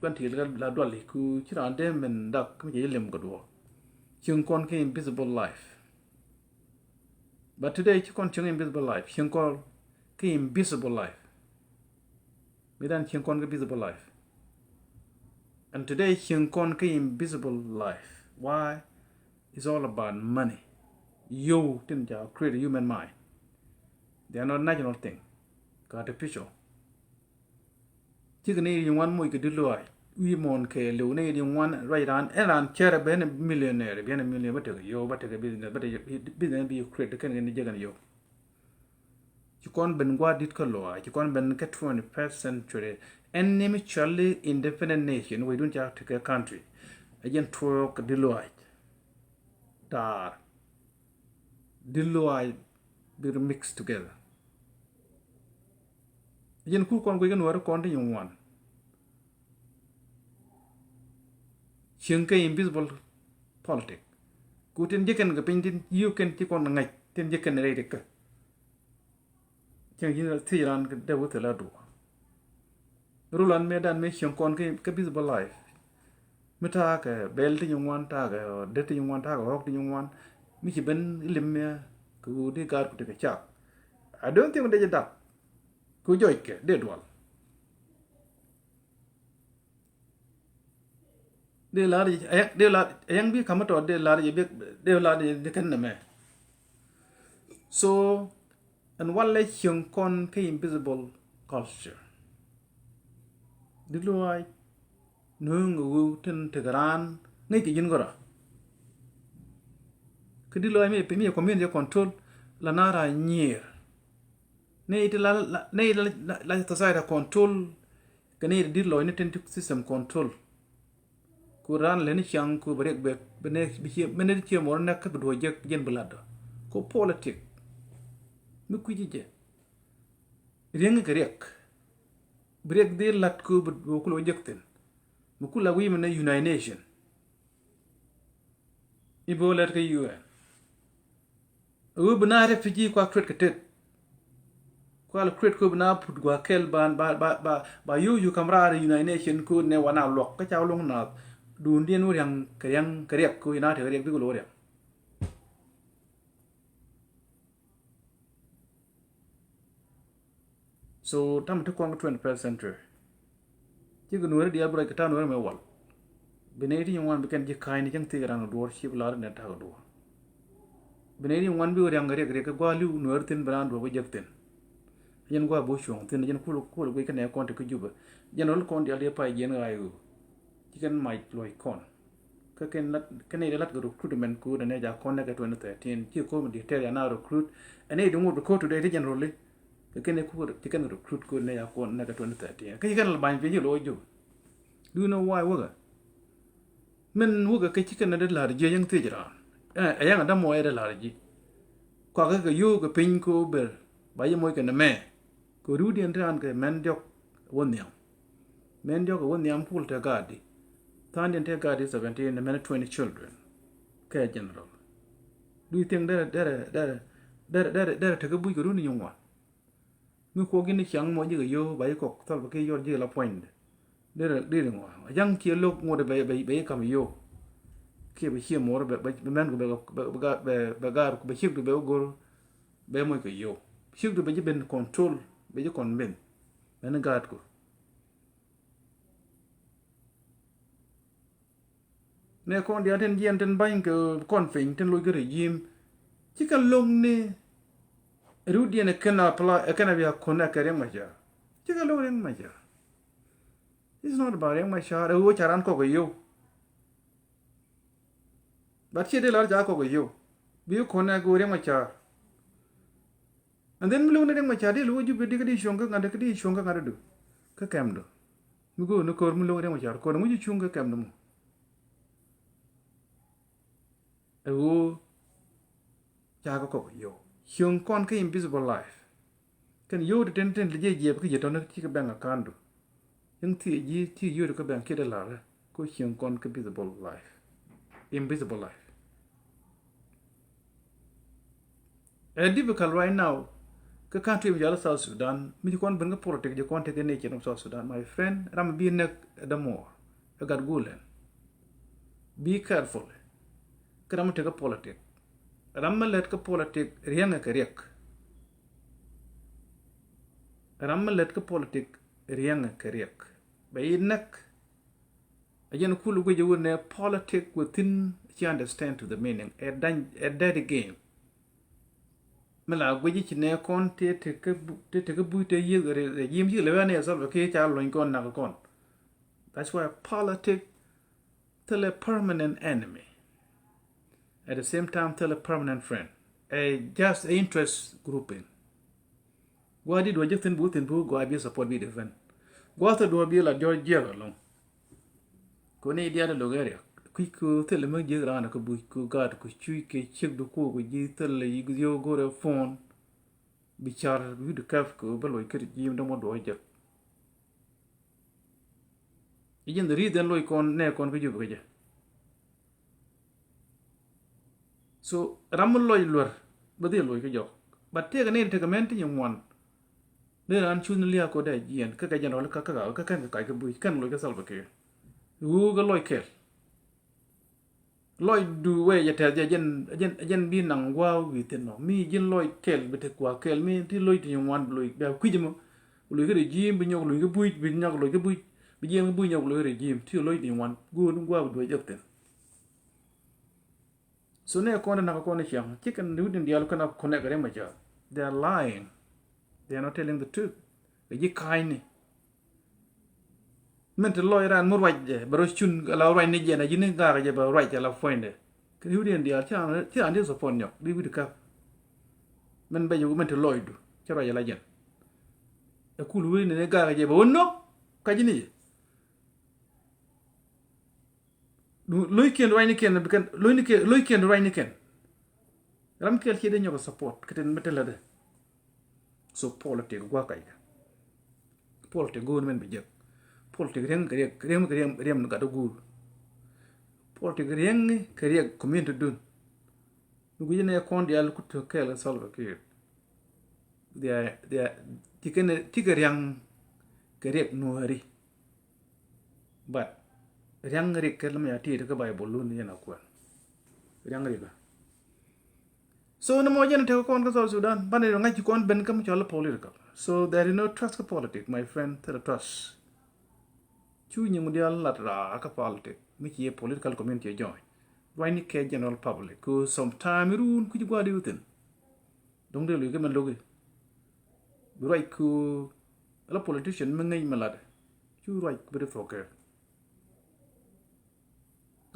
quan thì là đoạt lý cứ chỉ là đem mình đọc cái gì liềm cái đồ chương con cái invisible life but today chỉ con chương invisible life chương con cái invisible life mới đang chương con cái visible life and today chương con cái invisible life why it's all about money you didn't create a human mind they are not natural thing artificial chỉ cái này dùng one môi cái đứa loại uy mòn kề liu này dùng one right on elan chere ben millionaire ben million bắt được yo bắt được business bắt được business bị create cái này cái này yo chỉ còn bên qua dit cái lo chỉ còn bên cái 21st century enemy Charlie independent nation we don't have to get country again throw cái đứa loại ta đứa loại bị mixed together again cool con cái Nuer con thì dùng one chương cái invisible politics cú tin chỉ cần cái pin tin you can chỉ còn ngày tin chỉ cần này được chương như thế là cái đều có thể là đủ rulan medan me chương còn cái visible life mới ta cái belt thì dùng one ta cái debt thì dùng one ta cái rock thì dùng one mi chỉ bên lim me cú đi gar cái chắc I don't think they that cú joy cái dead one de la yang bi kamato de la de kan me so and one le chung kon ke invisible culture de lo ai nungu tin tegran nei ti jin gora ke de lo ai me pe mi community control la nara nyer nei ti la ta sai da control ke nei de lo ni tin system control Quran leni chang ku barek be bene bene ti mo na ka do je jen blado ko politic mi ku je reng grek brek de lat ku bo ku lo jekten mu ku la wi mena united nation ibo lat ka un u bna refugee ko kret ketet ko al kret ko bna put gwa kel ban ba you kamra united nation ku ne wana lok ka chaw long na đun điên nuôi rằng cái riêng cô na thì cái riêng biết cái lối đấy so tam thức quan 21st century chứ cái nuôi đi abra cái ta nuôi mấy wal bên ấy thì những quan bị cái khai này chẳng thấy cái răng đuôi ship lá này tháo đuôi bên ấy thì những quan bị cái riêng cái qua lưu nuôi tin brand đuôi cái giật tin dân qua bố chuồng tin dân khu cái này con thì cái giúp dân nó con đi lấy phải dân ai chỉ cần mày lôi con cái này là cái recruitment code này giờ con này cái 2013 chỉ có một detail nào recruit anh ấy đúng một code today thì generally cái này code chỉ cần recruit code này giờ con này cái 2013 cái là bài viết nhiều lỗi chứ do you know why vậy mình vậy cái chỉ cần là gì yang thế chứ à yang ada mau ada là gì qua cái yêu cái pin cô bер bây giờ mới cái này cô rú đi ăn cái men dọc vấn niệm full ta gadi Thand and take God is 17 and many 20 children. Okay, General. Do you think that take a book room in one? You cook in the young one you by a cock, tell the your jail appointed. There didn't one. A young kid look more by come you. Keep here more, but the man will be God, but ship to be go, be more you. Ship to be been control, be you convince. And a God go. Nè con đi ăn thiên trên bánh cái con phình trên lối cái regime chỉ cần lông nè rút đi nè cái nào apply cái nào bị con nè cái riêng mà giờ chỉ cần lông riêng mà giờ it's not about riêng mà giờ đâu chả ăn có cái yêu bắt chỉ để làm giá có cái yêu biểu con nè cái riêng mà giờ and then lông riêng mà giờ đi lối chụp đi cái đi xong cái ngã được cái kem được mình go nó còn lông riêng mà giờ còn mình chụp xong cái kem được cha có yo hiong con cái invisible life kan yo de ten le je cái gì đó nó chỉ cái bank account do những thì yo cái bank kia là có hiong con cái invisible life difficult right now ka country bi jala South Sudan mi kon ben ga politic je kon te ga nature of South Sudan my friend ram bi nek da more gat gulen be careful kram te ga politic ram let ka politic riang ka riek ram let ka politic riang ka riek bay nak ajen kulu go je wone politic within you understand to the meaning a dead game mala gwaji ci ne kon te ka bu te yi yim ji le ne so ke cha lo kon na kon that's why politics tell a permanent enemy at the same time tell a permanent friend a just interest grouping gwadi do jeften bu go abi support bi defend gwata do bi la jo jero long ko ne dia de logeria ku tele ma je rana ko bu ku gad ku chui ke chek do ko ji tele yi yo go re phone bi char bi de kaf ko ba loy kër ji do mo do je yen de riden loy kon ne kon ko ju ko je so ram loy lor ba de loy ko jo ba te ga ne te ga men ti wan ne ran chun liya ko da jien ka janol ka kan ka bu kan loy ka sal ba ke wu ga loy kel loy du we ya te jen bi nang wa wi te no mi jin loy kel be te kwa kel mi ti loy ti wan loy ba ku jimo loy ga jim bi nyog loy ga bu bi nyog loy ga bu bi jim bu nyog loy re jim ti loy ti wan gu nu gwa du jepte so ne ko na ko ne chang chicken nu din dial kana ko ne gare ma ja they are lying they are not telling the truth ji kai ni men te loy ran mo wajje baro chun la roy ni je na jini ga je ba roy la foinde ke hu den dia cha ande so pon nyok di bi ka men be yu men te loy du cha roy la jen e kulu wi ne ga je ba wonno ka jini du loy ken roy ni ken bi kan loy ken roy ni ken ram kel ci de nyoko support keten metela de so politique gwa kay politique go men bi je politique reng ga do gur politique reng kariya community dun nugu yene kon dial ku to kela solve ke dia tikene tigarang kariya nueri but rang ri kelma ya ti ka bible lu ni na ko rang ri ga so no mo jene te kon ka South Sudan bane nga ci kon ben kam ci wala political so there is no trust for politics my friend tell trust chu ni mu dial la ra ka politic mi ci political community join why ni ke general public ko sometime run ku ci gwa di wutin donc de lu ke man logi du right ku la politician mi ngay malade chu right ku de foker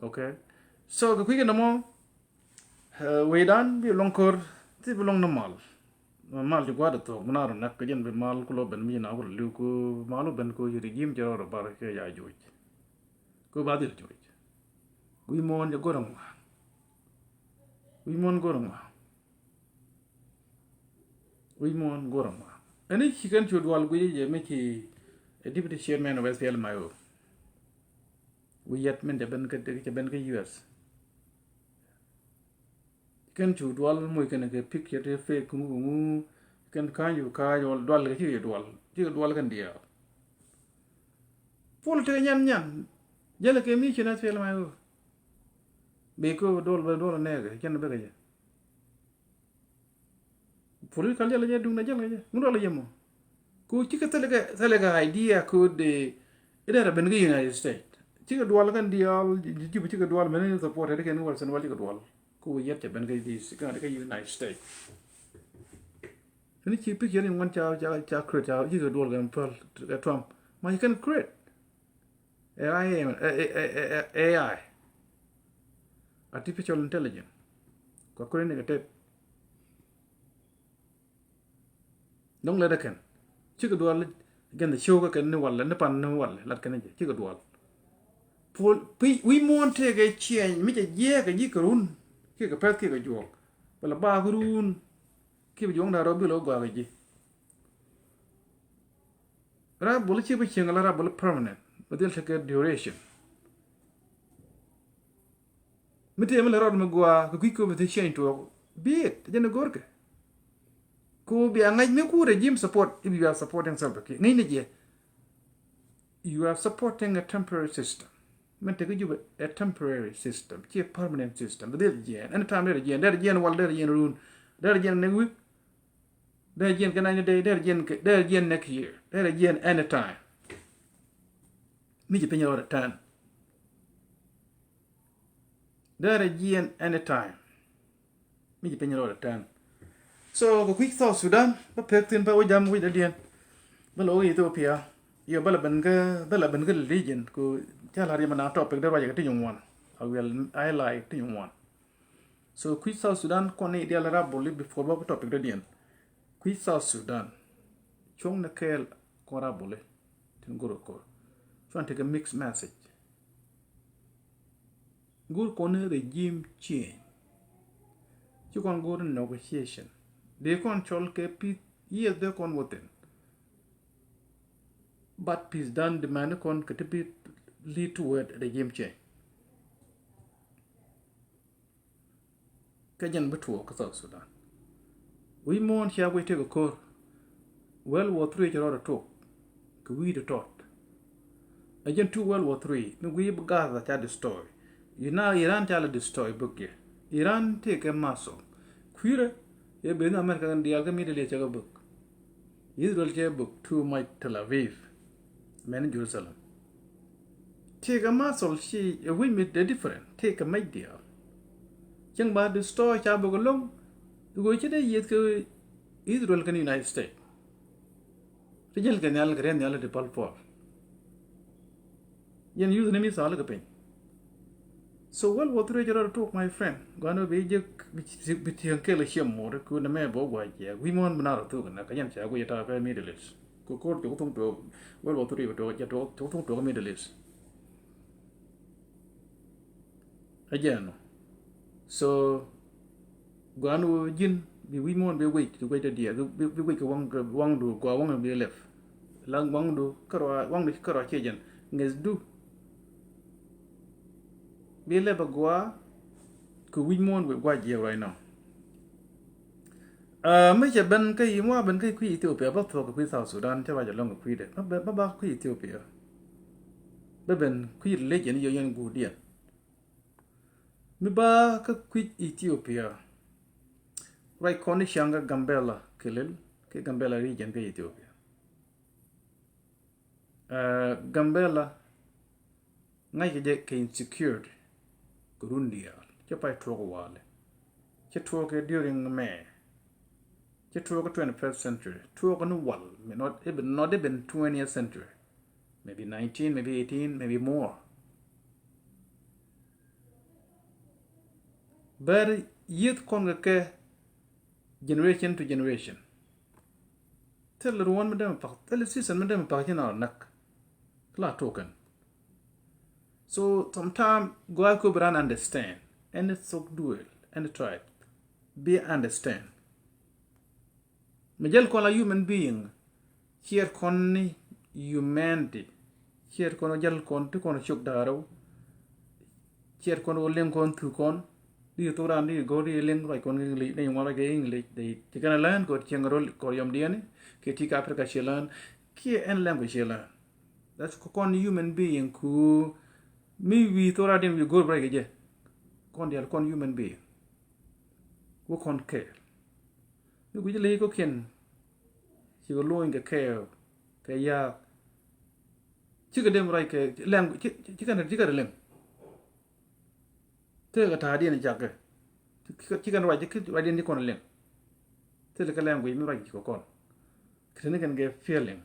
okay so ko ku ke mo we dan bi lonkor ti bi long normal mal ji gwa to munaro nak jen be mal ko lo ben mi na ko lu ko malu ben ko yiri jim jaro bar ke ya joj ko badir joj wi mon je gorong wi mon gorong ani chicken chud wal gu je me ki deputy chairman of SPL mayo wi yet men de ben ke US ken chud wal moy ken ke picture fe kumu ken kanyu dwal ke ci dwal kan dia politique nyan jele ke mi ci na SPL mayo be ko dol nege ken be ke political jala je dung na jala je mu dol yemo ko ci ka telega idea ko de ida ben ga United States ci ka dwal kan dia ci ka dwal men support de ken wal sen wal ci ka dwal ko yette ben ga di ci ka United States ni ci picture ni ngon cha create ci ka dwal gan Trump ma you can create AI artificial intelligence ko ko ne ga dong le da ken ci ko dwal gen de show ko ken ne wala ne pan ne wala lat ken ci ko dwal pol wi monte ga chien mi je ga ji kurun ki ka pet ki ga jo wala ba kurun ki bi jong da ro bi lo ga ji ra bol ci bi chien la ra bol permanent but they'll take a duration mi te mi la ro mi gwa ko ki ko bi te chien to bi je ne gorke Ko be angai me ku regime support if you are supporting Salva Kiir. Ni je. You are supporting a temporary system. Men take you a temporary system, a permanent system. But there again, anytime there again, while there again rule, there again next week, there again can any day, there again next year, there again anytime. Me je penye all the time. There again anytime. Me je penye all the time. So go quick South Sudan, but pektin pa ojam with again. Below Ethiopia, you bala benga region ko jala ri mana topic da waje tin one. I will highlight tin one. So quick South Sudan kone dia la boli before ba topic da dien. Quick South Sudan chong na kel ko rabole tin goro ko. So take a mixed message. Good kone regime change. You can go to negotiation. They control ke yes they con within. But peace done demand con could be lead toward regime change. Kajan betu ka South Sudan. We mourn here we take a call. World War III jaro talk. We the thought. Again two World War III. We gather that the story. You know Iran tell the story book here. Iran take a muscle. Queer ye ben America and the Middle East book. Israel book to my Tel Aviv. Men Jerusalem. Take a muscle she we meet the different. Take a make deal. Young bad the story chabog along. The go to the yet Israel can United States. Regional canal grand yellow de Palpor. Yen use the name is Alagapin. So World War III jaro talk my friend. Gonna be between Kelisham or could a man boy. We want Manaro to Nakayan Chago yet Middle East. Go court to World War III to Middle East. Again. So Guano Jin be we want be wait to wait a dear. Be wait one do go one be left. Lang one do Kara one the Kara Kajan. Nes do. Be left go could we mourn with white year right now. Mấy giờ bên cái mua bên cái quỹ Ethiopia bắt thuộc quỹ South Sudan cho vài giờ long của quỹ đấy, bắt quỹ Ethiopia, bên quỹ lấy chuyện nhiều nhân cụ điện, mấy ba cái quỹ Ethiopia, right con đi sang cái Gambela, cái Gambela region cái Ethiopia, Gambela ngay cái insecure, Burundi, cho phải thuộc wale, cho thuộc cái during May. Just talk 21st century. Talk on the wall. Not even 20th century. Maybe 19, maybe 18, maybe more. But youth congregate generation to generation. Tell the one madam tell the sister madam in our neck. Cla token. So sometimes go could understand. And it's so dual and try. Be understand. Majal kon la human being here kon humanity here kon jal kon to kon chok daro here kon len kon tu kon di to ran di go di len right kon li ne wala ge english de tikana lan ko chengro ko yom diani ke tika africa shelan ki en language shelan that's kon human being ku mi wi to ra den wi go break je kon dial kon human being wo kon care you go le ko ken ci go loin ke care ke ya ci ga dem ray ke lang ci kan leng te ga ta di ne jak ci kan ray ci ray ni kon leng te le ka lang wi mi ray ko kon kene kan ge feeling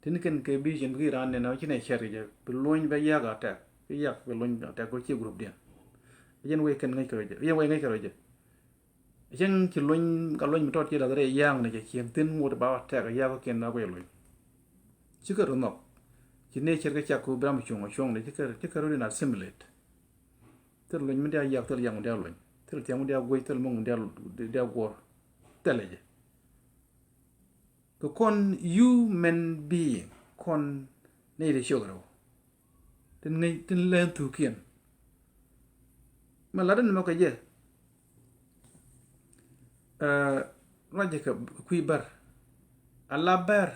tin kan ke vision gi ran ne na ci ne shari je bu loin ba ya ga ta ya be loin ta ko ci group dia yen we kan ngai ko je yen we ngai ko je Jen ci loñ ka loñ mi tot ci da re yang ne ci tin mo ba ta ga ya ko ken na ko loñ ci ko no ci ne ci ga ko bram chung ne ci ko na simulate ter loñ mi da ya ter yang da loñ ter ti yang da goy ter mo da go teleje ko kon human being kon ne de shogro tin len tu kien ma la den mo ko je raja ka kui bar alla bar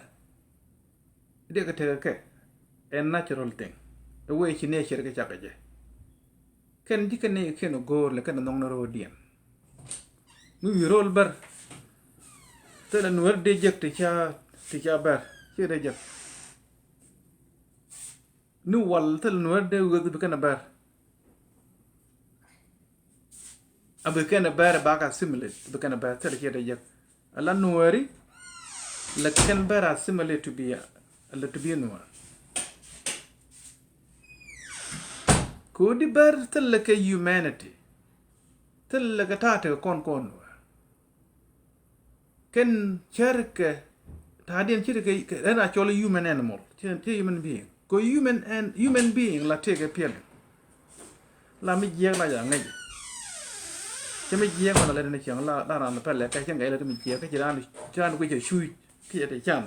dia ka tega ke a natural thing the way chi nature ka chaka je ken dikane ken gor le ken nong na ro dien nu rol bar te la nuer de jek te cha bar chi de jek nu wal te la nuer de wog be ken bar abe ken bar ba ka simulate be ken bar te chi de jek ala nueri la ken bar assimilate to be nuer kodi bar te la ke humanity te la ka ta kon ken cherke tadien chirke era chole human animal human being ko human being la take piel la mi je la ya ngai che mi je ma la ne chang la ran pa le ka chang ga la mi je ka jiran ku je shui ki de chan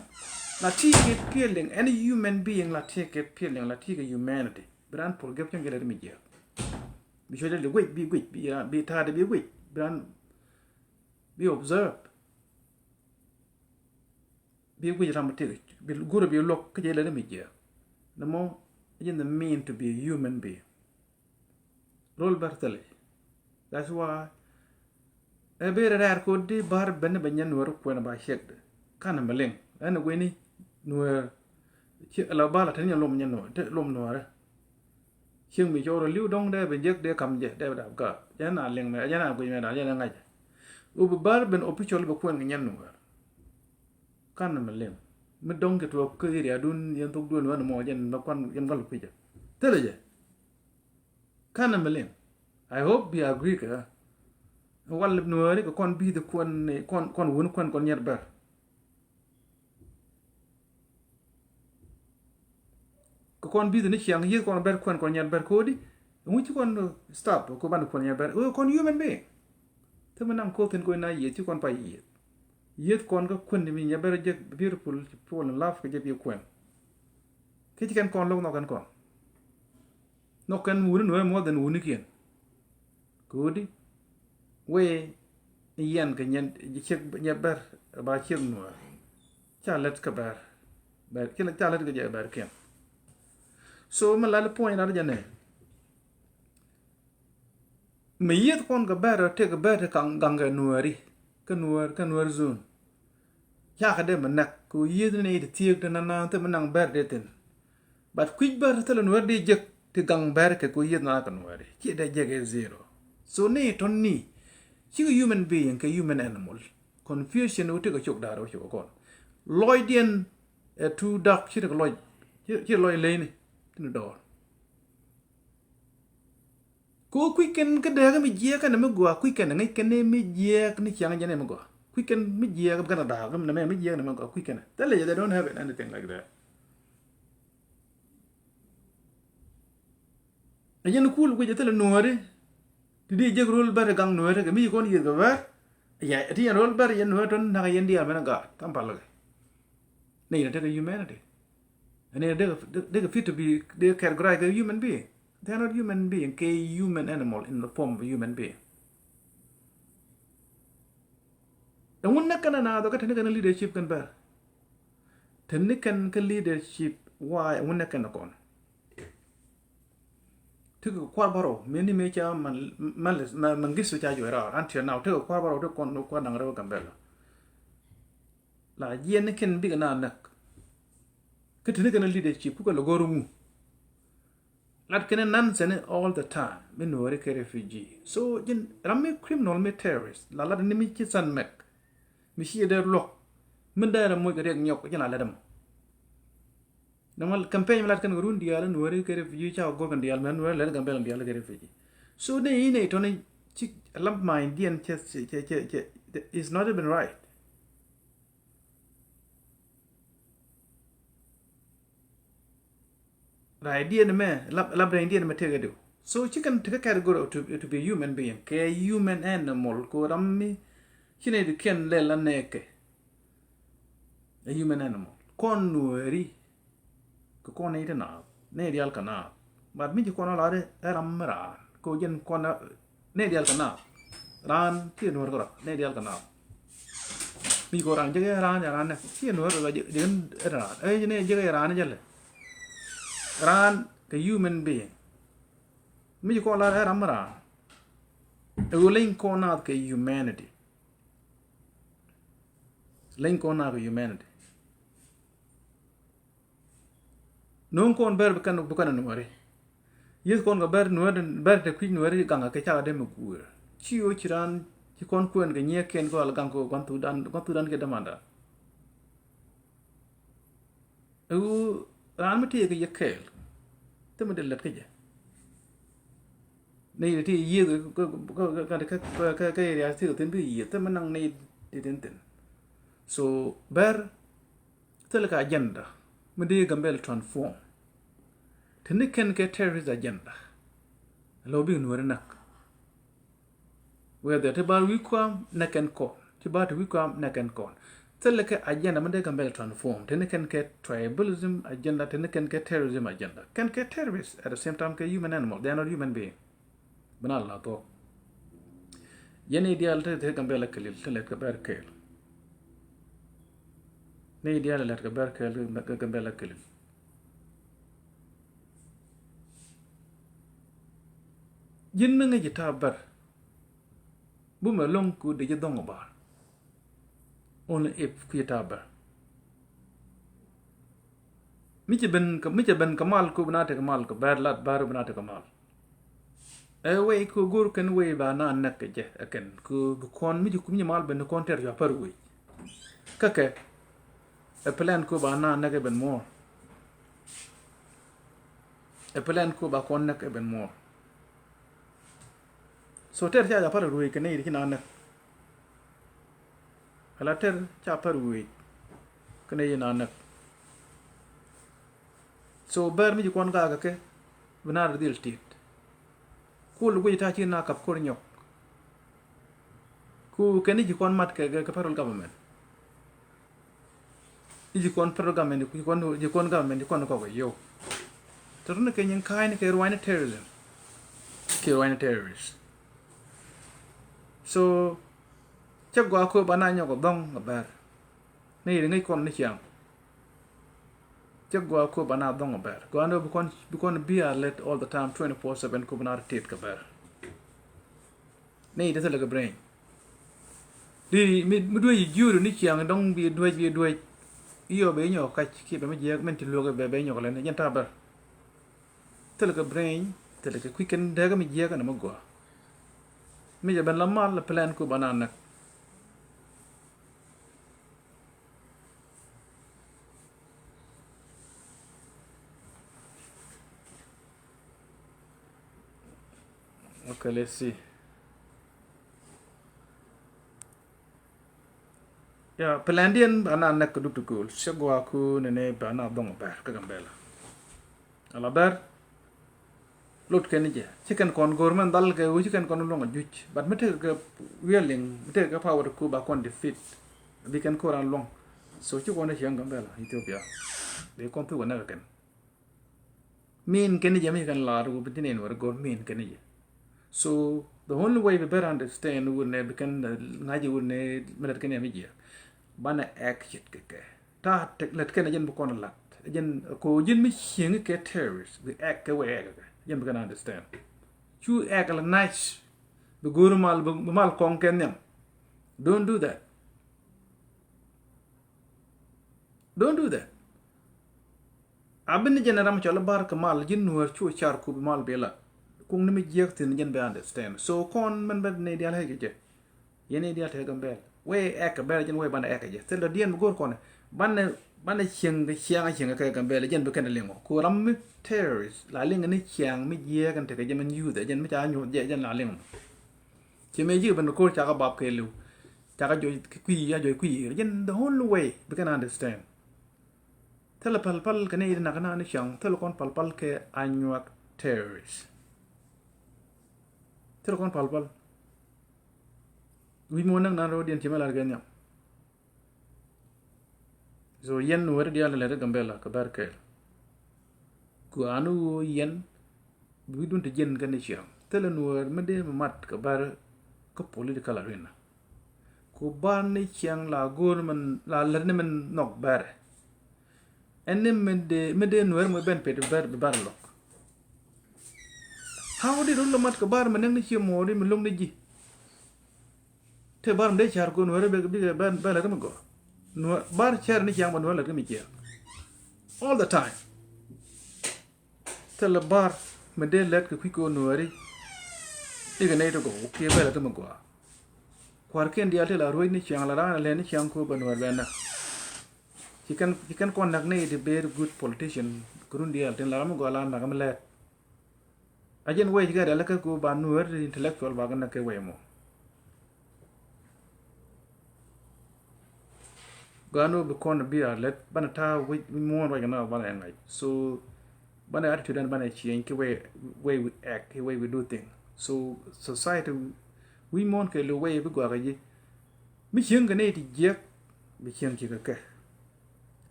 la take peeling any human being la take peeling la take humanity bran pour gap chang ga la mi je bi chole le wait bi ta de bi wait bran bi observe be we ram te be guru be lok ke le mi je no mo in the mean to be a human being rol bartale that's why e be rar ko di bar ben ben nuer ko na ba shek kan maleng ana we ni nuer ci la bala tan lom nyen no te lom nuer ching mi joro liu dong de be jek de kam je de da ga jana leng me jana ko me da jana ngai u bar ben official be ko nyen nuer kan malem mi dong ke to ke ri adun yen tok don wan mo jen na kon yen gal pije teleje kan malem I hope we agree ka wal nueri ko kon bi de kon won kon yer bar ko kon bi de ni chiang yi kon bar kon yer bar ko di mu ci kon stop ko ban kon yer bar kon human being te manam ko ten ko na yi ci kon pa yi yet kon ga kun mi nya ber je beautiful fall in love ke je kun ke ti kan kon lo no kan wuri no more than wuni kien kodi we yen ke nyen je nya ber ba chir no cha let ka ber ke cha let ke je ber kien so ma la point na je ne me yet kon ga ber te ga ber kan ganga nueri kan nuer zone ya ka de manak ko yed ne de tiek de na te manang ber de ten but quick ber te le nuer de jek te gang ber ke ko yed na kan nuer ki de jek e zero so ne ton ni ki human being ke human animal confusion o te ko chok daro chok kon loidien e tu dak ki de loid ki loid le ni tin do ko quicken ke de ga mi je ka na me gwa quicken ngai ke ne mi je ni chang je ne me gwa quicken mi je ka na da ga na me mi je na me gwa quicken tell you they don't have anything like that ayen cool ko je tele nuore ti di je rol bar gang nuore ga mi ko ni ga ba ya ti rol bar yen nuore ton na yen dia me ga tam pal ga nei na te humanity and they fit to be they categorize as human being. They are not human being, a human animal in the form of a human being. And when nakana na do ka tanikan leadership kan bar. Tanikan ka leadership why when nakana kon. Tigo kwa baro meni mecha mangisu cha jora until now tigo kwa baro to kon no kwa nangaro kan bar. La yen ken big na nak. Ka tanikan leadership ku ka logoru mu. Not can nonsense all the time. Me Nueri ke refugee. So jin ramme criminal me terrorist. La la ni mi ci san mek. Mi ci der lok. Min dara mo ga rek ñok ci la la dem. Namal campaign lat kan run dial Nueri ke refugee cha go kan dial men Nueri la gambel dial ke refugee. So ne ine to ne ci lamp my Indian is not even right. The idea me lab the idea me take do so chicken take a category to be human being ke human animal ko rammi chine de ken le la neke a human animal kon nueri ko kon ite na ne dial kana but mi ko na la de ramra ko jen kon ne dial kana ran ti nuer ko ne dial kana mi ko ran je ran ne chi Nuer ba je ran ne je ran je le ran the human being mi ko la ran mara e wo len ko na ke humanity len ko na ke humanity non kon ber bukan Nueri yes kon ga ber Nuer ber te kwin Nueri ganga ke cha de mu kur chi o chiran chi kon kuen ga nye ken ko al gang ko kon tu dan ke demanda u ran mi te ke yekel te mo de let ke je nei ti ye ka ya ti ten bi ye te manang nei ti ten so ber tel ka agenda mi de gambel transform tene ken ke terrorist agenda lo bi Nuer nak whether te bar wi kwam na ken ko te bar wi kwam na ken ko tel ke agenda mi de gambel transform tene ken ke tribalism agenda tene ken ke terrorism agenda ken ke terrorist at the same time ke human animal they are not human being banal la to yene ideal te gambel kelil te let ka ber kel ne ideal let ka ber kel gambel kelil yin nga jita bar bu ma long ku de jidong ba on if ku jita bar mi ci ben kamal ku banate kamal ku bar lat bar banate kamal e we ku gur ken we ba na nak je ken ku kon mi ku mi mal ben kon ter ya par we kake e plan ku ba na nak ben mo e plan ku ba kon nak ben mo so ter cha par we ken ni na nak ala ter cha par we ken ni na nak so bar mi kon ga ke benar dil tit ku lu ta chi na kap ko nyok ku ken ni kon mat ke parol government ji kon parol government ku kon ji kon government kon ko yo terne ke nyen kai ne ke ruine terrorism ke ruine terrorist so chắc qua cô bán anh nhau có bông ở bờ này là ngay con nó chẳng chắc qua cô bán anh bông ở bờ qua nó bukan be alert all the time 24/7 cô bán anh tiệt cả bờ này đó là cái brain đi mi đuôi dưa rồi ní chẳng đông bị đuôi iyo bé nhỏ cách khi bé mới giết mình chỉ lừa cái bé nhỏ lên nhân ta bờ thế là cái brain thế là cái quicken đấy cái mình giết cái nó mới qua mi giờ bên làm mal là plan cô bán anh okay, let's see. Ya, pelandian anak nak keduk tukul. Segwa aku nene bana dong ber ke gambela. Ala ber lot ken je. Chicken kon government dal ke u chicken kon long juch. But mete ke wheeling, mete ke power ku ba kon defeat. We can ko ran long. So chu kon chiang gambela Ethiopia. De kon tu na ken. Min ken je mi kan la ru bitinen war gor min ken je. So the only way we better understand would ne bekan ngaji would ne melat ken ya bana ek chit ke ta let ken jen bu kon lat jen ko jen mi ching ke terrorist the ek ke we jen bekan understand chu ek la nice be guru mal kon ken nem don't do that abin jen ram chola bar kamal jin Nuer chu char ku mal bela kung nimi jek tin jen be understand so kon man be ne dial he je yene dial te gambel we ek be jen we ban ek je tel dien gor kon ban chiang ke gambel jen be ken lengo ku ram mi terrorist la ling ni chiang mi je kan te jen man yu de jen mi cha nyu je jen la ling chi me ji ban ko cha ka bab ke lu cha ka jo kui jen the whole way be can understand tel pal ke ne na kana ni chiang tel kon pal ke anyuak terrorist terus kon pal wi mo nang naro dien chima lar ganya so yen Nuer dia la le gambela ka barke ku anu yen wi dun te jen kan chiam tele Nuer mede mat ka bar ko political arena ku ku ban ni chiang la gur man la ler ni man nok ber enne mede Nuer mo ben pet ber lok how di ro mat ka bar man ni chi mo di man long ni ji te bar de char ko Nuer be ben ler mo go Nuer bar char ni chiang man ler mi chiang all the time te la bar mede let ka ko Nueri iga ne to go ke ber ler mo go kwar ken dia te la roi ni chiang la ran le ni chiang ko ban Nuer benda he can conduct ne the very good politician kurun dia ten la mo go la na kam le ajen way ga la ka ko ban Nuer intellectual ba ga ke way mo gano be kon bi a let bana ta we mo wa ga na bana ngai so bana attitude and bana change ke way we act the way we do things so society we mon ke lo way bi go ga ji mi chen ga ne ti je bi chen ki ka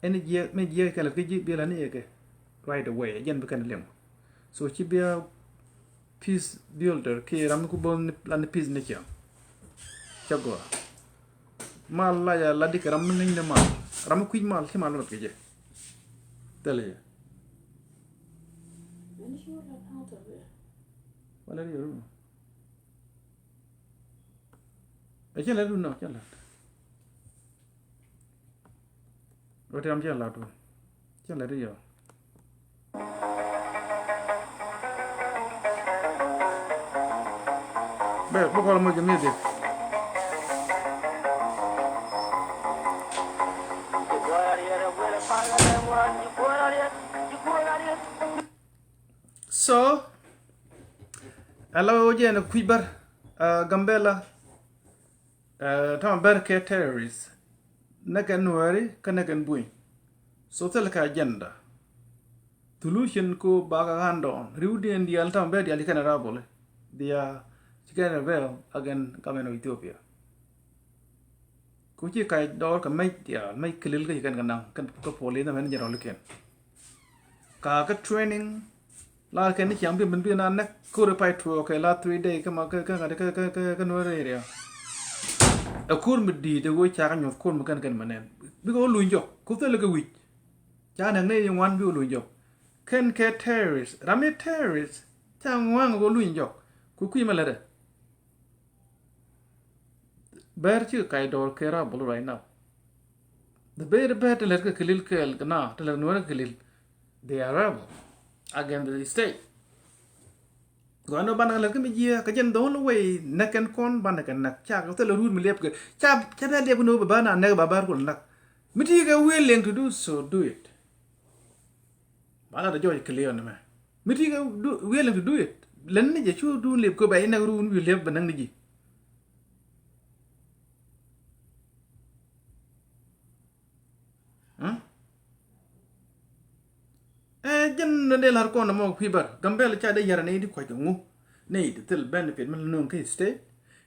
ene je me je ka la ke ji bi la ne ke right away jen bi kan lem so ci bi peace builder ke ram ko bon la ne peace ne cham chago mal la ya la dik ram ngi ne mal ram ku mal ci mal ke je tele wala yo aja la no aja la What am I allowed to? Just let it go. But what call my music? So, hello, Jen, Quiber, Gambella, Tom Berke terrorists. Nakan Nueri kanakan bui so tel ka agenda solution ko baga handon riudien di altam be di alikana rabole dia chikana vel again kameno Ethiopia ko chi kai dor ka mai dia mai kelil ka kan kanang kan ko pole na men jero liken ka training la ken ni cham bi men bi na nak ko re pai to ke la 3 day ka ma ka Nueri area a kur mi di de wo cha kan yo kur mi kan manen bi ko lu njo ko te le ka wi cha nang ne yang wan bi lu njo ken ke terrorist rami terrorist cha ngwan go lu njo ku ma la de ber chi kai dor ke ra bulu right now the bear te le ka kelil kel na te le Nuer kelil they are rebel against the state gano bana la kemi jia ka jen don way naken kon bana kan nak cha ko tele rut mi lep ke cha da lep no bana ne ba bar ko nak miti ga willing to do so do it bana da joy clear na ma miti ga willing to do it len ne je chu du lep ko bay na run wi lep banang ni ji jen ne lar ko na mo fibar gambel cha de yara ne di ko ngu ne de tel benefit man non ke state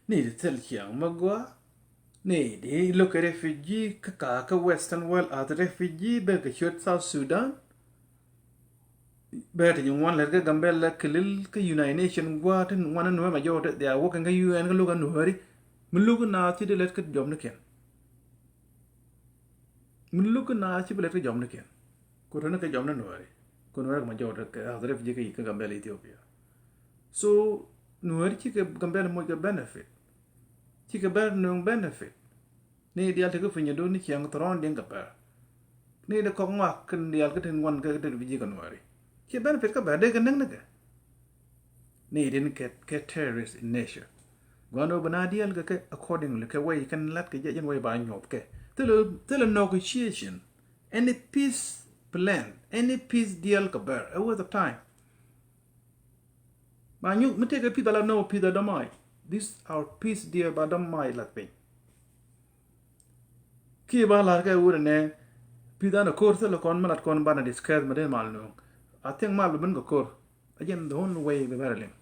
ne de tel chiang magwa ne de look refugee ka western world as refugee be ka shot South Sudan be de wan ler ga gambel la kelil ka United Nation gwa tin wan no ma jo de ya wokan ga UN ga logan Nueri mulu na ti de let ka job ne ken mulu na ti be let ka job ne ken ko na ka job na Nueri ko Nuer ma jo de ka refugee ka gambel Ethiopia so Nueri chi ka gambel mo ga benefit chi ka ber no benefit ni dia te ko finya do ni chiang tron den ka per ni de ko ngwa kan dia ka ten wan ka de biji ka Nueri chi benefit ka ba de ka nang na ka ni din ke terrorist in nature gwano bana dia ka accordingly ka way kan lat ka jen way ba nyop ke telo negotiation any peace plan any peace deal ka ber over the time ma nyu mete ka pidala no pidala mai this our peace deal ba dam mai lat pe ki ba la ka ur ne pidana kor telo kon malat kon bana discuss ma de mal no I think mal ben ko kor again the only way be berlin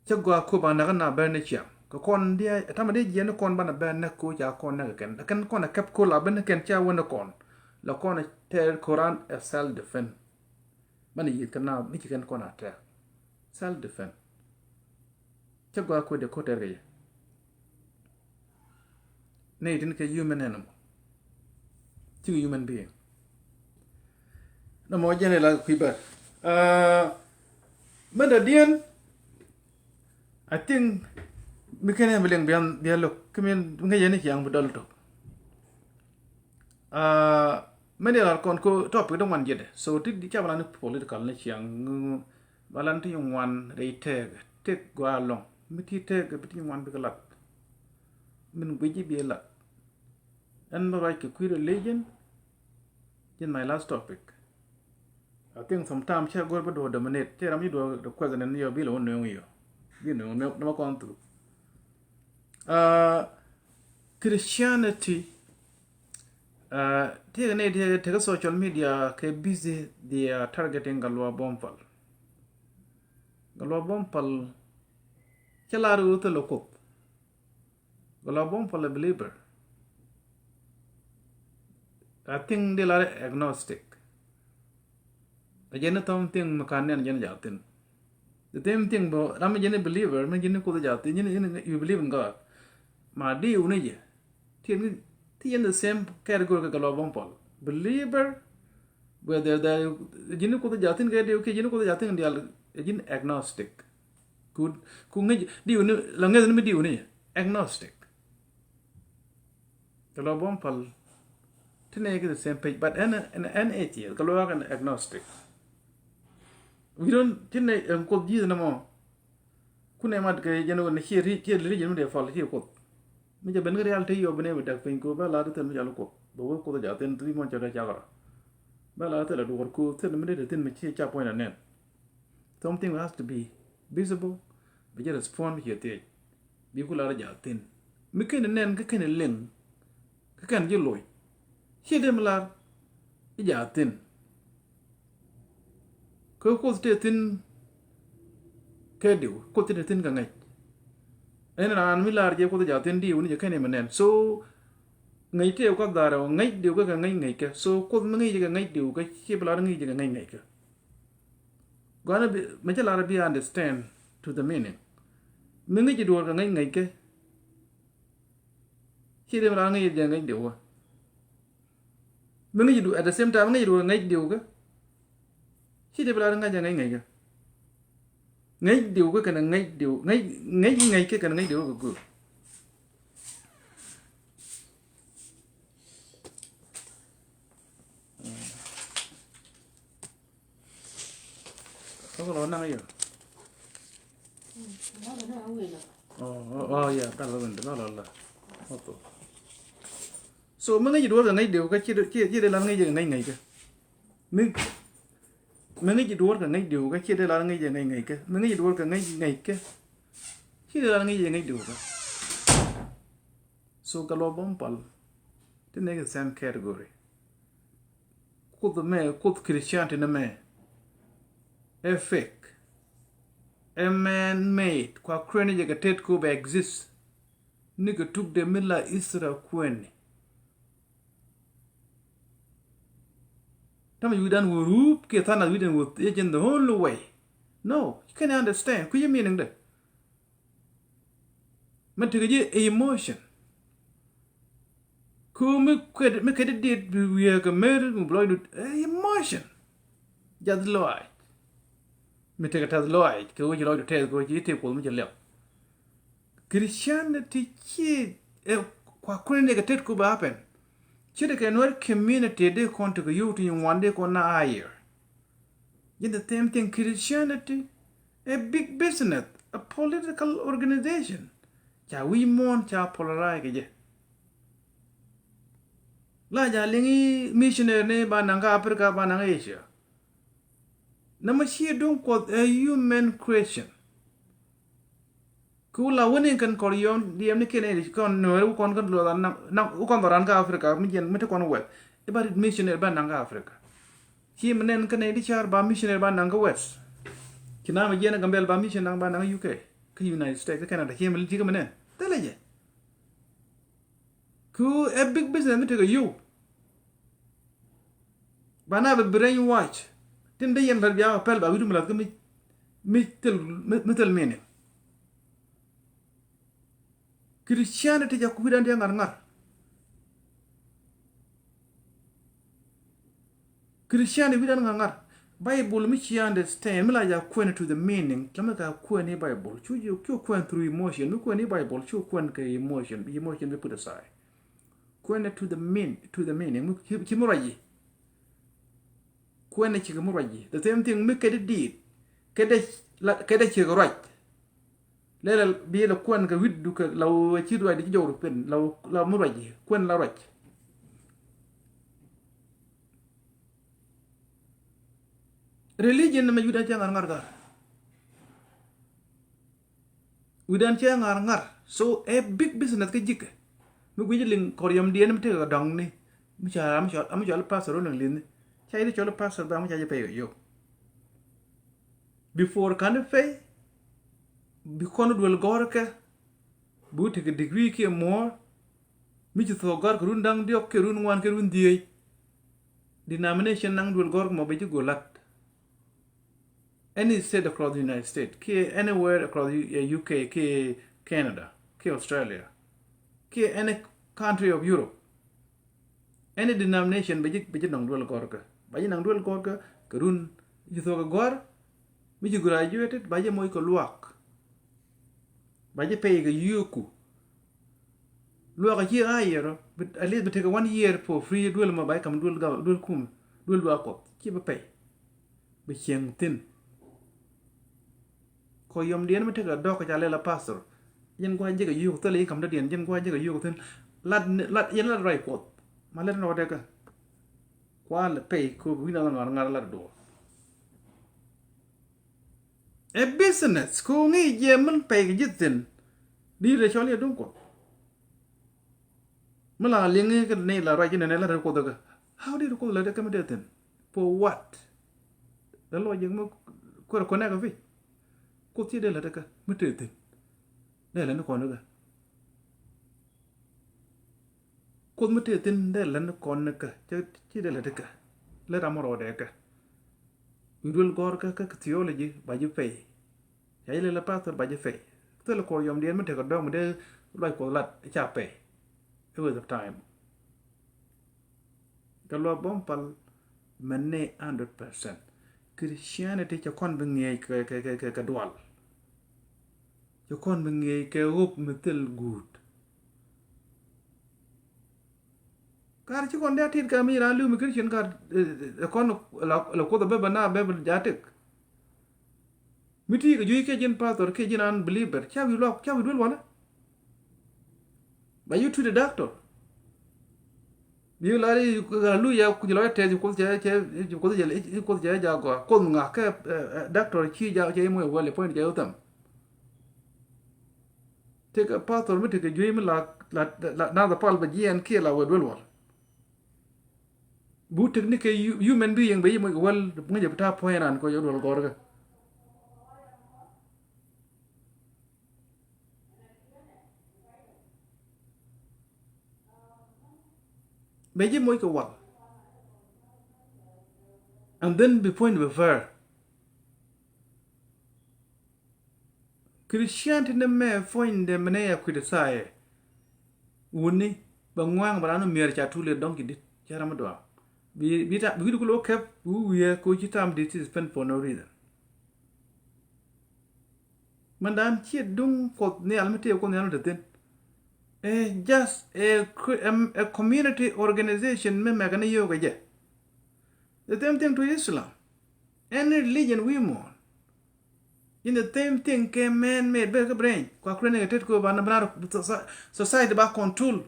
chagwa ko ba na ber ne chiam ko kon dia tama de je no kon bana ber na ko ja kon na kan kon na kap ko la ben ken cha wona kon la kon ter Quran a self defense mani yit kana mi kan kon ata self defense chagwa ko de ko terge ne tin ke human animal to human being no mo jene la kuiba manda dien I think mikene beleng bian lo kemen ngayene yang bedol to many are kon ko topic don't want yet so ti di chabala ni political ne chiang balan ti yung wan re take go along miti take biti yung wan bikalat min biji bi la and no right to queer religion in my last topic I think sometimes cha go do dominate te ram do the question and yo bilo no yo you know no kon tu Christianity take social media ke busy they are targeting galwa bompal chalaru to lokop galwa bompal a believer I think they are agnostic again tom thing makane jen jatin the same thing bo ram jen believer man jen ko jatin you believe in God ma di une je in the same category ka galwa bompal believer whether the jinu ko jatin ke de ke jinu ko jatin dia jin agnostic good ku ngi di une la ngi ni di une agnostic galwa bompal tine ke the same page but an atheist galwa kan agnostic we don't tine ko ji na mo ku ne mat ke jenu ne hi religion de fall hi ko mi je ben reality yo bene dak pen ko ba la te mi jalo ko bo ko da jaten tri mon cha gara ba la te la do ko te mi de tin mi chi cha point na something has to be visible bi je respond here te bi ko la jaten mi ken nen ka ken len ka kan je loy hi dem la jaten ko te tin ke diu ko te tin ga ngai en ran mi lar je ko da jaten di uni je kene menen so ngai te ko daro ngai diu ka ngai ke so ko ngai je ngai diu ka chi blar ngai je ngai ke gonna be me lar be understand to the meaning mi ngai je do ka ngai ke chi de blar ngai je ngai diu mi ngai do at the same time ngai do ngai diu ka chi de blar ngai je ngai ke ngay điều cái này ngay cái này ngay điều cái good có lo năng gì yeah ta lo mình đó là so mấy cái điều là ngay điều cái chỉ để làm ngay gì ngay cái mình nghĩ đuổi cái ngay điều cái kia đây là ngay giờ ngay cái mình nghĩ đuổi cái ngay cái kia đây là ngay giờ ngay điều cái so kalau bompal thì này cái same category code Christianity na me a fake a man made kwa kreni je cái tet ko be exist ni cái tuk de mila Israel kweni you done whoop ke thana we didn't with in the whole way no you can understand ku meaning that man to get emotion ku me did we are committed mu blood emotion just loy me take it as loy ke we loy to tell go ji te ko mu jello Christianity chi kwa kune negative ku ba happen Chide ke Nuer community de konti ko you to one ko na higher. In the same thing Christianity, a big business, a political organization. Cha we mon cha polarize ke je. La ja lingi missionary ne ba nanga Africa ba nanga Asia. Namashi don't call a human creation. Kula winning kan korion diam ni kene kon no kon kan lo na kon doran ka Africa mi jen mete kon wet e ba missionary ba nanga Africa ki menen kan di char ba missionary ba nanga west kina ma jen gambel ba missionary ba nanga UK ka United States ka Canada ki mel ti ka menen teleje ku a big business mete ko you ba na be brainwash tin de yen ba ya pel ba widu mala ko mi tel meaning Christianity ja kubidan dia ngar. Christianity bidan ngar. Bible mi chi understand mila ja kwen to the meaning lama ka kwen ni Bible chu kwen through emotion mi kwen ni Bible chu kwen ka emotion be put aside kwen to the meaning chi muraji kwen chi muraji the same thing mi kede did kede chi right lela bi la kwen ka widdu ka law chi do di jowru pen law muraji kwen la right religion ma yudan jangar ngar udan che ngar so a big business ka jik mi gwi ling koryam dien mi te ga dong ni mi cha am cha pastor nang lin cha ide cha pastor ba mi cha pe yo before kan fe bi kono dwel gorka bu te degree ke more mi chi so gor run dang diok ke run wan ke run diei denomination nang dwel gor mo be ji golat any state across the United States, anywhere across the UK, Canada, Australia, any country of Europe, any denomination, baji nang dual gorka, kerun jitho gor, baji graduated, baji moi ko luak, baji pay ga yuku, luak a year ayer, but at least take 1 year for free dual ma bay kam dual kum, dual luakot, keep a pay, be chiang tin. Ko yom dien mi te ga dok ja lela pastor yen gwa je ga yu to le kam da dien yen gwa je ga yu ten lat yen la rai pot ma le no de ka kwa le pay ko wi na ngar la do e business ko ngi je man pay ga jitin di le chole dum ko mala linge ka ne la rai ne la ko da how did ko la de ka me de ten for what da lo je mo ko na ka fi ko ti de la de ka me te ten de la no ko na ko me te ten de la no ko na ka ti de la de ka le ra mo ro de ka udul gor ka theology ba ju fe ya ile la pastor ba ju fe to le ko yom dien me te ko do me de lo ko lat cha pe it was of time ka lo bom pal mane 100% Christianity cha kon be ngi ka dual cha kon be ngi ka hope metel good kar chi kon da tit ka mi ra lu mi Christian kar kon la ko da be bana be jatek miti ga juy ke jin pastor ke jin unbeliever cha wi dul wala ba you to the doctor you lari lu ya ku lo te ko ja ko nga ke doctor chi ja je mo wala point ja utam te ka pastor mi te ka juy mi la na da pal ba jien ke la wa dul wala bu technique human being ba mo wal nga je ta point an ko yo dul gor ga Beji moi ko wal. And then be point be fair. Christianity ne me find de mene ya kwidisai. Wuni ba ngwang ba no mer cha tule donki dit chara madwa. Bi du ko kep we ko chitam dit is spent for no reason. Mandan chi dung ko ne almete ko ne no den. Just a community organization me magana yoga je. The same thing to Islam. Any religion we mourn. In the same thing came man-made by the brain. Kwa krene ga tet ko ba na society ba control.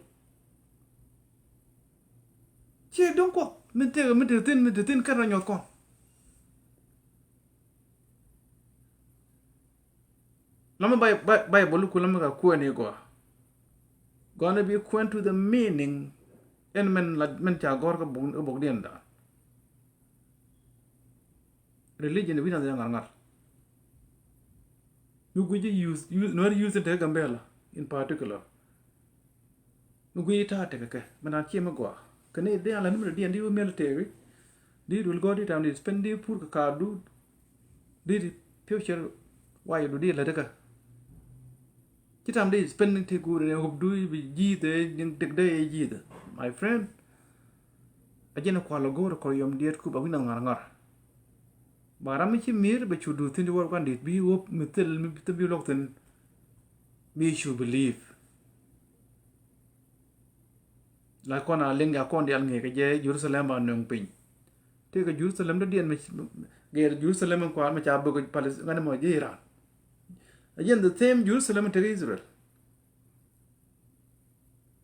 Che donc ko me tin kara nyot ko. Lama bay bolu ko lama ka ko ne go. Gonna be quent to the meaning en men cha gor ka bog dien da religion we na ngar you go use not use the gambela in particular you go ta te ka mana chi ma go kane de ala ni dien di military di dul go di tam di spend di pur ka du di future why do di la de ka Chitam de spending te good and hope do be jite yung tek de jite. My friend, ajena kwalo go ko yom diet ku ba wina ngar. Barami chi mir be chudu tin wor kan dit bi wop mitel mi bi lokten we should believe. La kona lenga kon dial nge ke je Jerusalem ba nong pin. Te ke Jerusalem de dien me ge Jerusalem ko ma cha bo ko Palestine ngane mo je Iran. Again the same Jerusalem to Israel.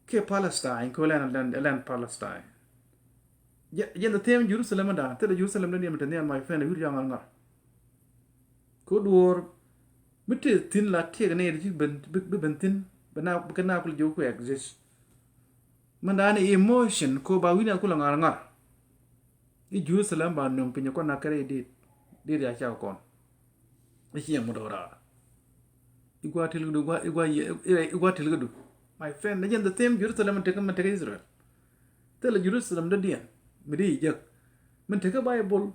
Ke Palestine ko land Palestine. Again the same Jerusalem da te Jerusalem de dien me my friend wir yang ngar. Ko dur mitte tin la te ne ji ben tin bana kana ko jo ko exist. Mandane emotion ko ba wina ko ngar ngar. I Jerusalem ba nong pin ko na kare di ya cha kon. Ichi yang modora. Igwa tilgudu. My friend, again the same Jerusalem take Israel. Tell Jerusalem the dia. Midi jak. Men take a Bible.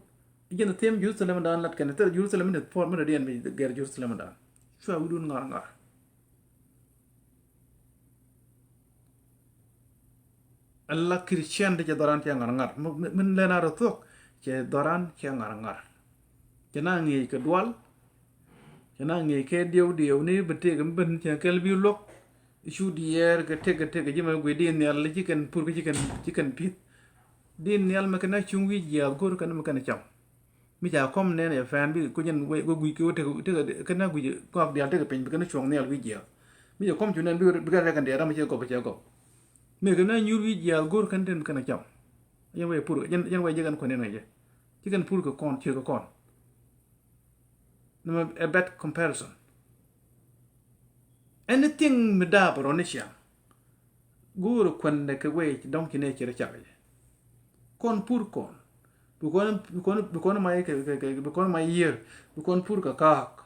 Again the same Jerusalem dan lat kan tell Jerusalem the form the dia me ger Jerusalem dan. Sure we do ngar. Allah Christian de doran che ngar. Men lena rotok che doran che ngar. Kena ngi ke dual. Kena ngi ke diu ni bete ben che kel bi lok. Isu dier ke te jima gwe din yal chicken pur chicken pit. Din yal makana chungwi ya gor kan makana cham. Mi ja kom ne ne fan bi ko jen we go gwi ko te kana gwi ko ab dial te pin bi kana chung ne yal wi ya. Mi ja kom chunen bi ga kan de ram che ko che ko. Me kana nyur wi ya gor kan den kana cham. Yan we pur yan we jegan ko ne ne je. Chicken pur ko kon che ko kon. No a bad comparison. Anything medab ronisha. Guru kwende ke we don kine chere chabe. Kon pur kon. Bukon my year. Bukon pur ka kak.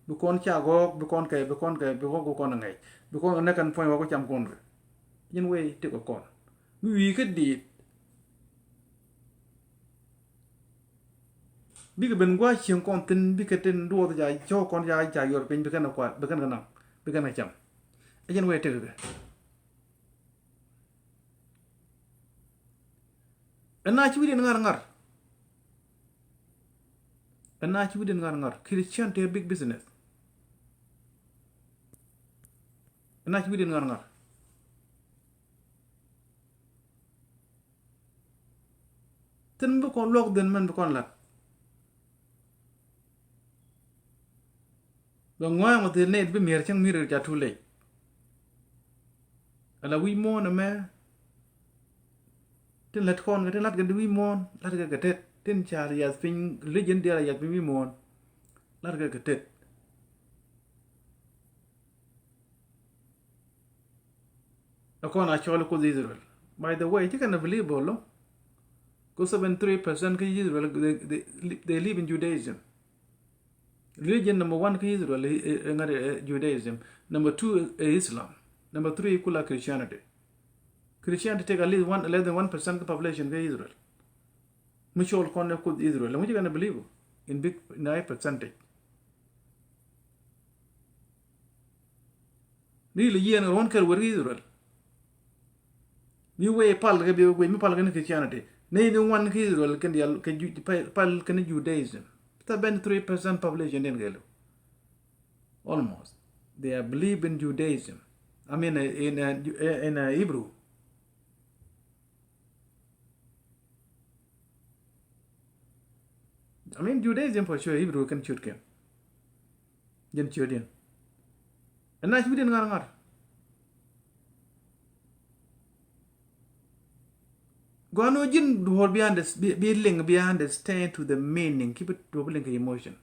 Bukon chagok, bukon ngai. Bukon na kan point wako cham kon. Yen we te ko kon. We ke di. Big ben gwa chiang kon tin bi ke tin do da cho kon ja yor pin bi kan kwa bi kan na. Began a jump. Again, wait till it. And not you didn't ngar. And not you didn't ngar. Christian to a big business. And not you didn't ngar. Then book on lock then man book on lap. The one with the net be mere chang mirror ja too late. Ala we mourn a man. Then let con get a lot get we mourn, let get it. Then Charlie has been legendary yet we mourn. Let get it. A con actually called Israel. By the way, you can believe Bolo. Go 73% Israel they live in Judaism. Religion number 1 is Israel, Judaism. Number 2 is Islam. Number 3 is Christianity. Christianity take at least less than 1% of the population of Israel. Which all connect with Israel. And what you gonna believe in high percentage? Really, you and one care with Israel. You way pal Christianity. Name one Israel can Judaism. It's about 3% population in Gelo. Almost. They believe in Judaism. I mean, in Hebrew. I mean, Judaism for sure, Hebrew can shoot him. Jen Chudian. And now you didn't know. Go no jin do behind this be link behind the stand to the meaning, keep it doubling the emotion.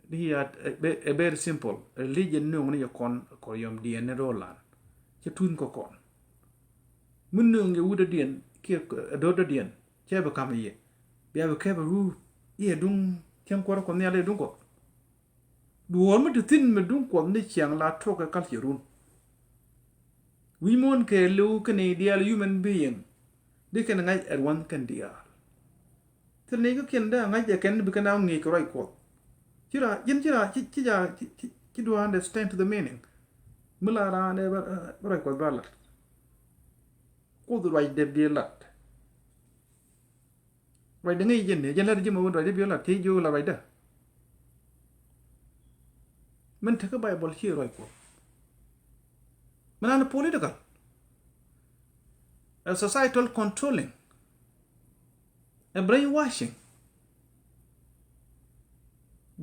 Here a very simple religion no money con yom dien roland. Chetun ko con. Munung you would dien, keep a daughter dien, cheba come ye. Be a cab roof, ye dung, cham quarter con nearly dunko. Do want to thin me dung quam the chiang la troke a culture room. We mon ke lu can ideal human being. They can night at one can dear. tel ne ko ken da ngai je ken bi kana ngi ko right ko chira yin chira chi do understand the meaning mula ra ne right ko bala ko do right de bi lat right de ngai jen ne jen la ji mo right de bi lat ti jo la right da men ta ka bible here right ko man political a societal controlling a brainwashing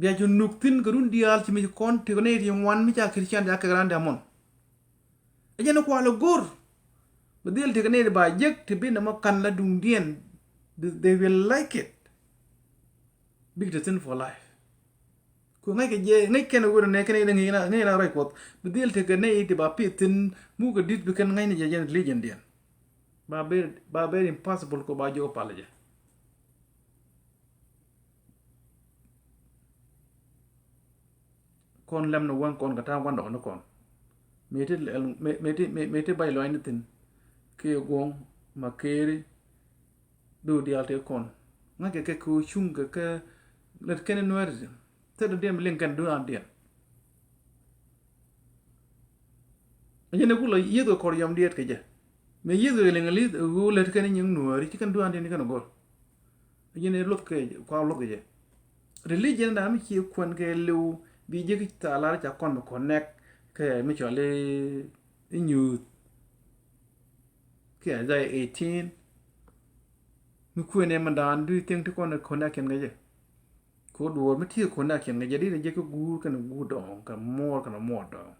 bia jo nuktin garun dial ci mi kon te ne ri wan mi ja christian ja ka grande amon e jeno ko ala gor ba del te ne ba jek te bin ma kan la dung dien they will like it big the thing for life ko ngai ke je ngai ken go ne ken ngai na right ko ba del te ne te ba pitin mu ga dit bi kan ngai ne je legend dien ba be impossible ko ba jo palaje kon lem no wan kon kata wan no kon mete bay lo ni tin ke gong makeri do dialte kon ngake ke ko chunga ke let ken Nueri te do dem linkan do am dia ajene ku lo yedo kor yam diet ke je me yedo lengali go let ken nyung Nueri ti kan do am dia ni kan go ajene lot ke ko lo ke je religion da mi ki kon ke lu bi je ki ta la ja kon connect ke mi chole new ke dai 18 mi ku ne man dan du ting ti kon connect ken ge ko do mi ti connect ken ge di je ko gu kan gu dong kan mo dong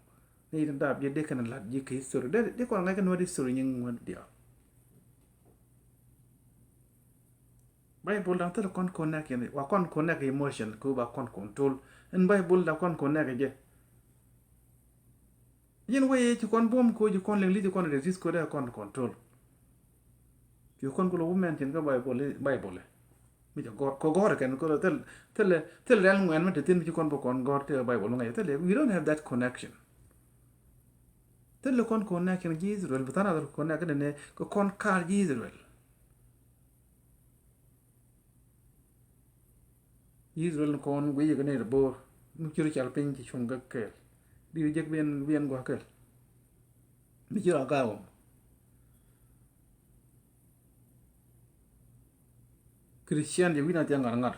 ni da bi de kan la ji ke sur de kon ngai kan wadi sur nying wad dia Bible dan ter kon connect ken wa kon connect emotion ko ba kon control en Bible da kon connect je yen way ci kon bom ko ji kon len li ci kon resist ko da kon control ci kon ko lo men tin ga Bible mi ja gor ko gor ken ko tel ren ngwen ma tin ci kon bo kon gor te Bible ngai tel we don't have that connection tel kon connection ji Israel bitana da connect ne ko kon kar ji Israel kon wi ga ne bo mu ci chal pin ci chunga ke di jek bien gwa ke mi ci ga wo Christian je wina tiang ngar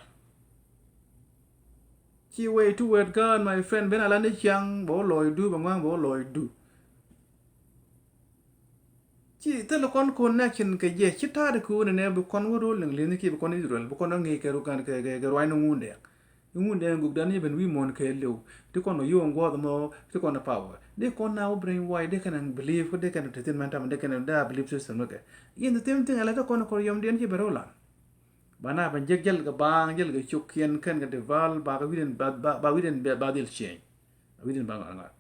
chi way to word God my friend ben ala ne chang bo loy du bangwang bo loy du chi tele kon connection ke je chi ta de ku ne bu kon wo ro leng le ki bu kon Israel bu kon ngi ke ru kan ke roi no ngunde nguk dani ben wi mon ke lew ti kon yo ngo mo ti kon power de kon now brain why de kan believe ko de kan tin man tam de kan da believe system no ke yin the same thing ala to kon ko yom den ki berola bana ban jel ga bang jel ga chukien kan ga de val ba ga widen ba widen ba dil chen widen ba nga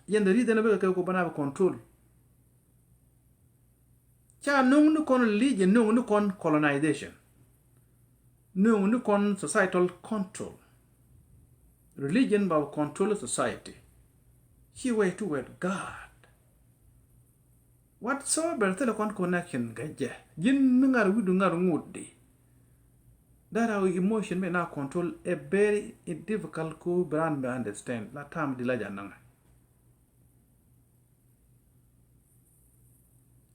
yin the reason be ko bana control cha nung nu kon religion nung nu kon colonization nung nu kon societal control religion by control society she way to word God whatsoever tele kon connection gaje jin ngar widu ngar ngudi that our emotion may not control a very difficult ko brand be understand la tam dilaja nanga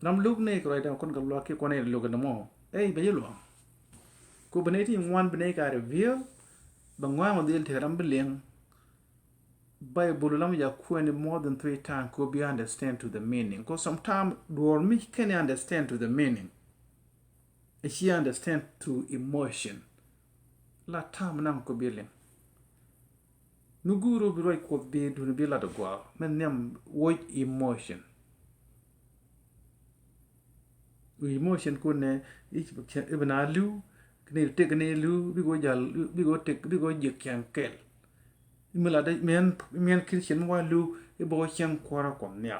nam lug ne ko ida kon galwa ke kon e lug na mo ei be yelo ko beneti ngwan bene ka review bangwa mo dil teram beleng Bible lam ya kwani more than 3 times ko be understand to the meaning because sometimes do me can understand to the meaning and she understand to emotion la tam nam ko beleng nuguru bi roy ko be du bi la de gwa men nem wo emotion emotion ko ne ibn alu kne te kne lu bi go jal bi go tek bi go je kyan kel imela de men christian wa lu e bo chen kwara kom nya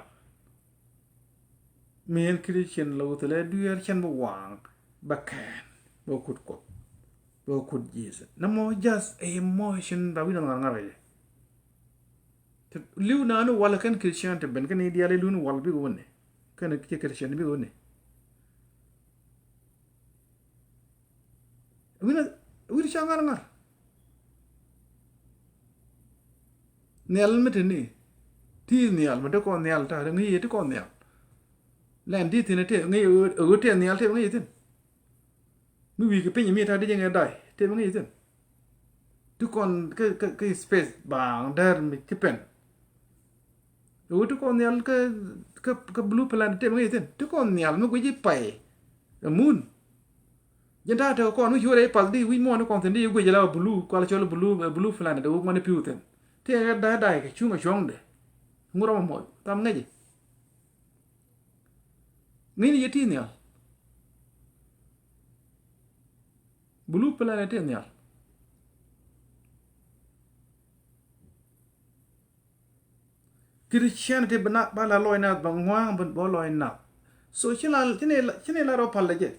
men christian lo tele duer chen bo wang bakan bo kut ko bo kut jesus namo just emotion ba wi na ngare lu na no wala kan christian te ben kan ideale lu no wal bi go ne kan ke christian bi go ne wina changar ngar nel meteni ti nial ma de ko nial ta ngi te ko nial len di tin te ngi te nial te ngi tin mi wi ke pin mi ta de ngi dai te ngi tin tu kon ke space bang der mi ti pen tu kon nial ke blue planet te ngi tin tu kon nial mi ku ji pai the moon jenta te ko nu jure pal di wi mo no kon tin di ku jela blue ko la cholo blue planet de mo ne piu ten te ga da ke chunga chongde ngoro mo tam ngi ni yeti nial blue planet nial Christianity bala loina bangwang ben boloina so chine la ro palle je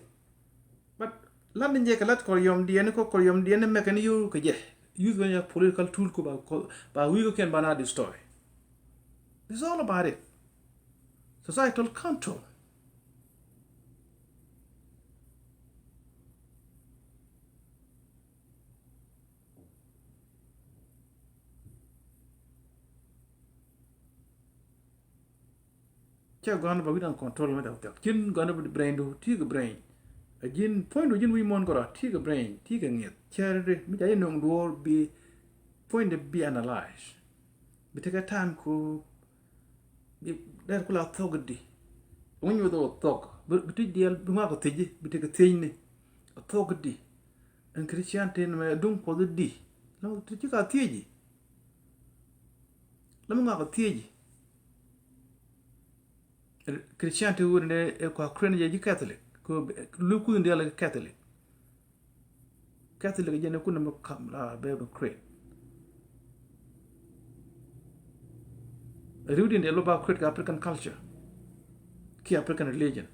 but lan nje kalat ko yom dien me kan yu ke je use when your political tool ko ba we can bana destroy. It's all about it. Societal control. Cha gone ba we don't control me da kin gone ba brain do ti brain again point again we mon gora ti brain ti nget charity mi jay no do be point be analyze bi take time ko bi der ko la togdi when you do tog bi ti dial bi ma ko teji bi take tejni togdi en christianity me dum ko di no ti ka teji lamu ma ko teji Christianity wurne ko Christian je Catholic ko lu ku ndel Catholic jene ku no kam la be create reading the about create African culture ki African religion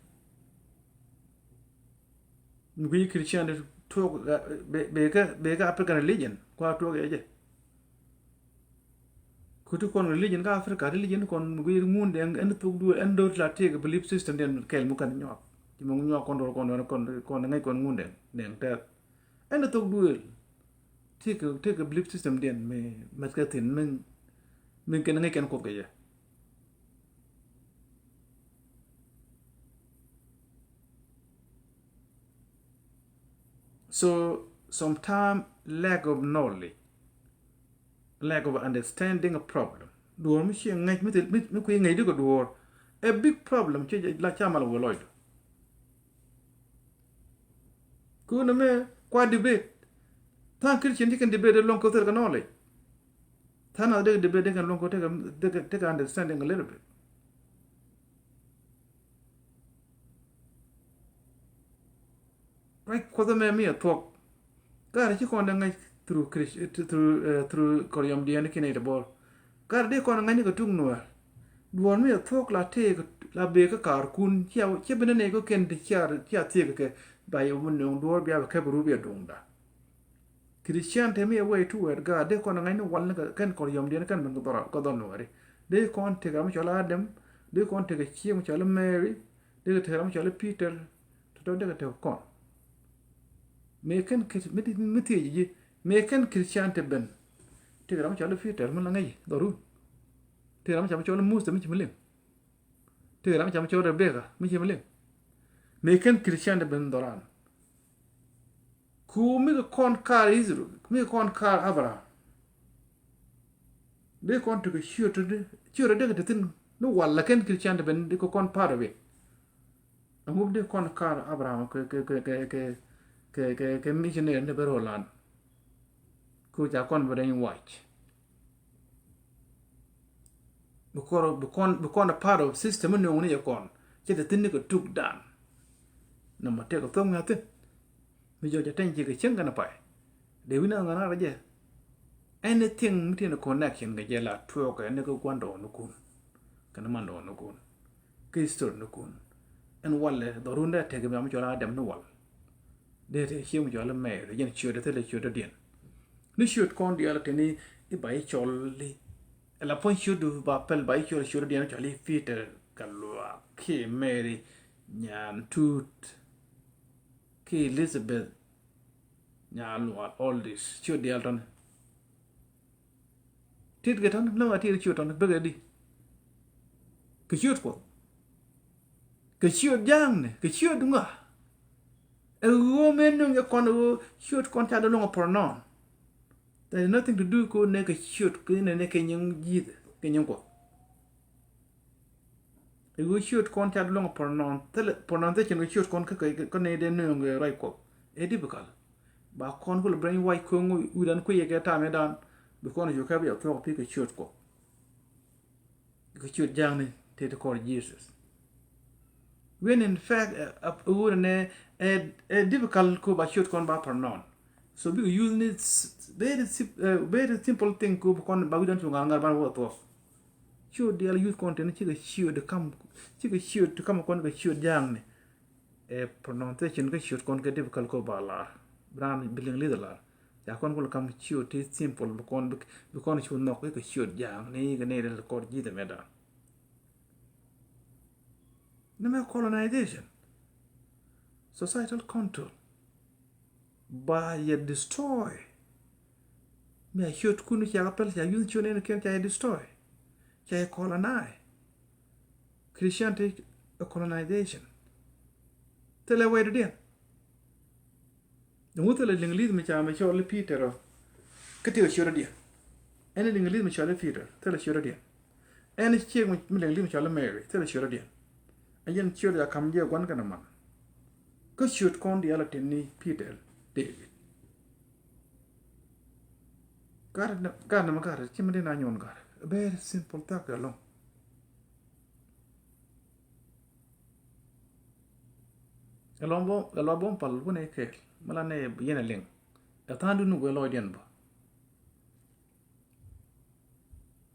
we Christian to be ka African religion ko to ge kutu kon religion ka Africa religion kon we munde en to du en do la take belief system den kel mu kan nyok ti mo nyok kon ngai kon munde den ta en to du take belief system den me maskatin men ken ngai ken ko ge so sometimes lack of knowledge, lack of understanding a problem. Duor mi shi ngai mi ku ngai du duor a big problem che la chamal wo loid. Ku na me kwa debate. Tan Christian can debate long ko ter knowledge. Tan na de debate can long ko take understanding a little bit. Right ko da me a talk. Gar chi kon ngai through koryam diane kine de bor gar de kon ngani ko tung Nuer duon mi thok la te la be ka kar kun che bene ne ko ken de chia te ke ba yo mun no dor bia ka bru bia dungda Christian te mi way to where gar de kon ngani wal ka ken koryam diane kan ben ko don Nueri de kon te ga mi chola Adam de kon te ga chi mi chola Mary de te ga mi chola Peter to de ga te kon me ken mi te ji me ken Christian te ben te ram chalo Peter mun ngai doru te ram chalo Musa mi chimle te ram chalo Rebecca mi chimle me ken Christian te ben doran ku mi kon kar Israel mi kon kar Abraham de kon te chure de tin no walla ken Christian te ben de ko kon parabe amub de kon kar Abraham ke missionary ne berolan ku ja kon beren watch bukon a part of system no ni yakon che de tin ko tuk dan na mate ko tong ngate mi jo jaten ji ke chen kana pai de wina ngana raje anything mitin connection ga jela tuo ka ne ko kwando no kun kana mando no kun kristo no kun en walle dorunda tege mi am jola dem no wal de te himu jola me de yen chode te le chode dien ni shoot kon dia la teni e bai cholli e la pon shoot ba pel bai chode dien choli Peter kalwa ki Mary nyan tut ki Elizabeth nya luat all this shoot the alton tit get on no ati shoot on bege di ke shoot ko ke shoot jang ne ke shoot nga e wo men no kon shoot kon ta do no por non there is nothing to do ko ne ke shoot ko ne ke nyang ji ke nyang ko e wo shoot kon ta do no por non tele por non te chen shoot kon ko ne de no ngi right ko e di bakal ba kon ko brain white ko ngu dan ko yeke ta me dan be kon yo ka be to pi ke shoot ko ke shoot jang ne te to call Jesus when in fact a word ne a difficult ko ba shoot kon ba per non so we use it very simple thing ko kon ba dan to ngar ba wo to shoot the use content chi ke shoot to come kon ke shoot jang ne e pronunciation ke shoot kon ke difficult ko ba la bran biling leader la ya kon ko kam shoot is simple kon shoot no ke shoot jang ni ke ne le ko ji de meda no colonization societal control by destroy me shoot kunu ya apel ya yun chune ne ken ya destroy ya colonize Christianity colonization tele way de the mutale l'Inglese mi chiama Charlie Peter che ti ho dia ene l'Inglese mi Charlie Peter tele ho dia ene chi mi l'Inglese mi Charlie Mary tele ho dia ayen chi ya kam je gwan kana man ko shoot kon di ala tinni Peter David gar na gar chi mi na nyon gar very simple tak along Along bon pal wona ke mala ne yena ling atandu nu go den ba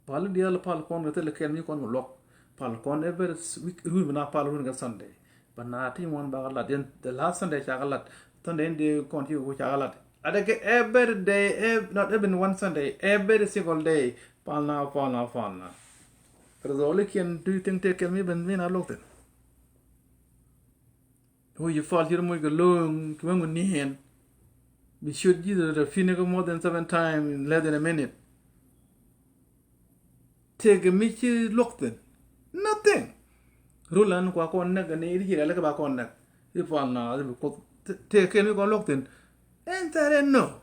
pal dial pal kon ga tele ken mi kon lok pal kon ever ru na pal ru ga Sunday bana ti mon ba la den the last Sunday cha galat ton den de kon ti go cha galat adake every day not even one Sunday every single day pal na pero dole ken do you think take me ben na lokten you fall here more long to when we we should use the vinegar more than 7 times in less than a minute. Take a Michi Lockton. Nothing. Rulan Quaconac and here like a baconac. If one now take any Lockton. And that no.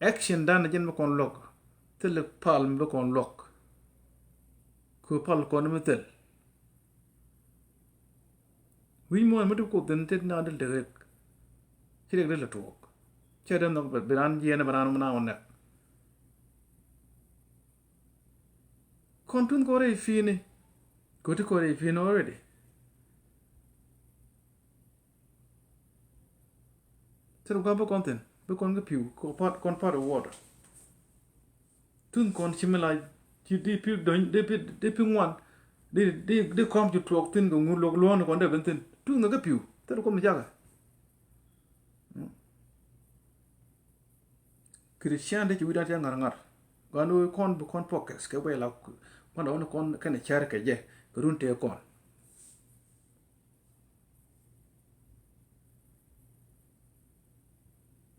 Action done again con lock. Till the palm look on lock. Kupal con we more to cook than take now the direct. He did little talk. Cheddar no but Berangi and a banana on that. Contun Corey Fini. Go to Corey Fini already. So go content. Book on the pew, pot of water. Tun con chimela, you deep you don't dip one. They come to talk thing go look long on the ventin. Tu no pew, that'll come jaga. Christianity without young arangar. Gano con pockets, get away like one on con can a character, yeah, Gurunte con.